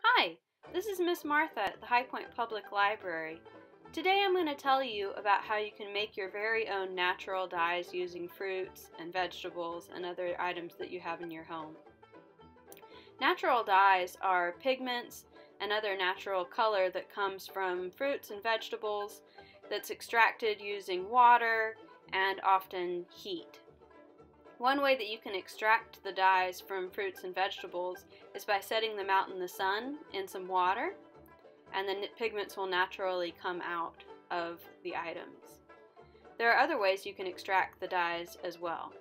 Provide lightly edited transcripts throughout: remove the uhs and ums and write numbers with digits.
Hi, this is Miss Martha at the High Point Public Library. Today I'm going to tell you about how you can make your very own natural dyes using fruits and vegetables and other items that you have in your home. Natural dyes are pigments and other natural color that comes from fruits and vegetables that's extracted using water and often heat. One way that you can extract the dyes from fruits and vegetables is by setting them out in the sun in some water, and the pigments will naturally come out of the items. There are other ways you can extract the dyes as well.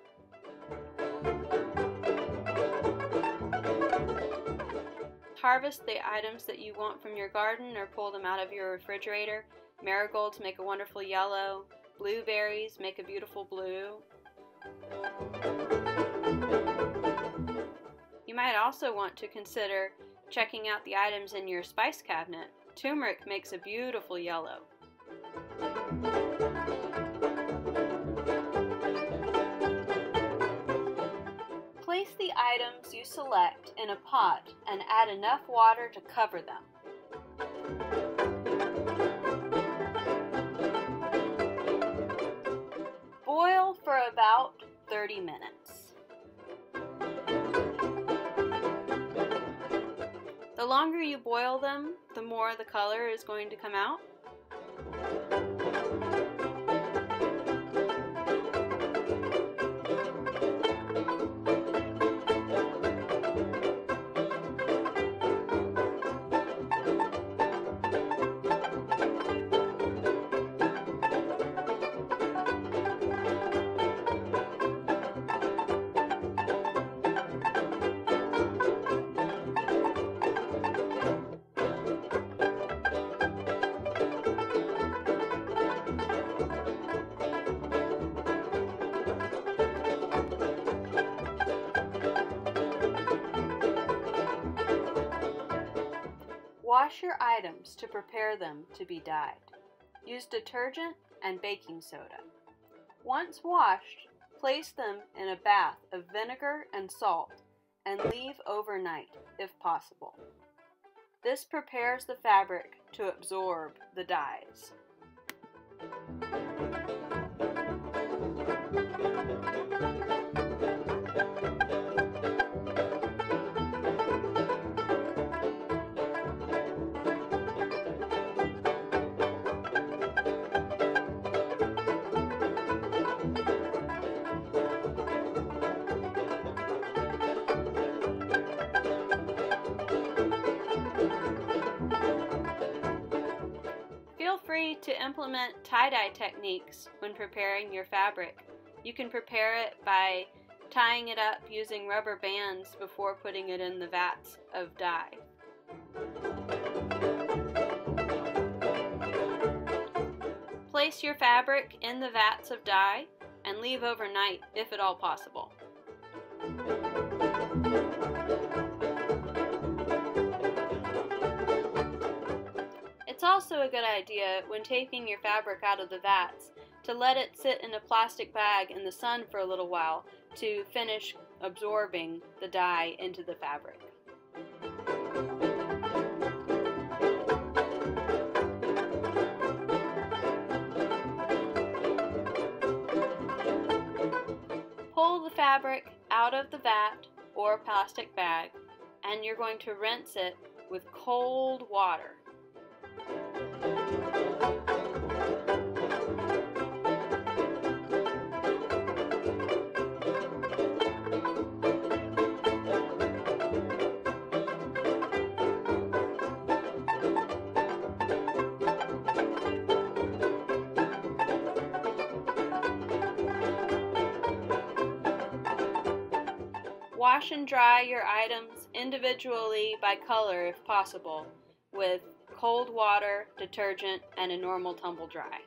Harvest the items that you want from your garden or pull them out of your refrigerator. Marigolds make a wonderful yellow. Blueberries make a beautiful blue. You might also want to consider checking out the items in your spice cabinet. Turmeric makes a beautiful yellow. Place the items you select in a pot and add enough water to cover them. Boil for about 30 minutes. The longer you boil them, the more the color is going to come out. Wash your items to prepare them to be dyed. Use detergent and baking soda. Once washed, place them in a bath of vinegar and salt and leave overnight if possible. This prepares the fabric to absorb the dyes. Feel free to implement tie-dye techniques when preparing your fabric. You can prepare it by tying it up using rubber bands before putting it in the vats of dye. Place your fabric in the vats of dye and leave overnight if at all possible. It's also a good idea when taking your fabric out of the vats to let it sit in a plastic bag in the sun for a little while to finish absorbing the dye into the fabric. Pull the fabric out of the vat or plastic bag, and you're going to rinse it with cold water. Wash and dry your items individually by color if possible, with cold water, detergent, and a normal tumble dry.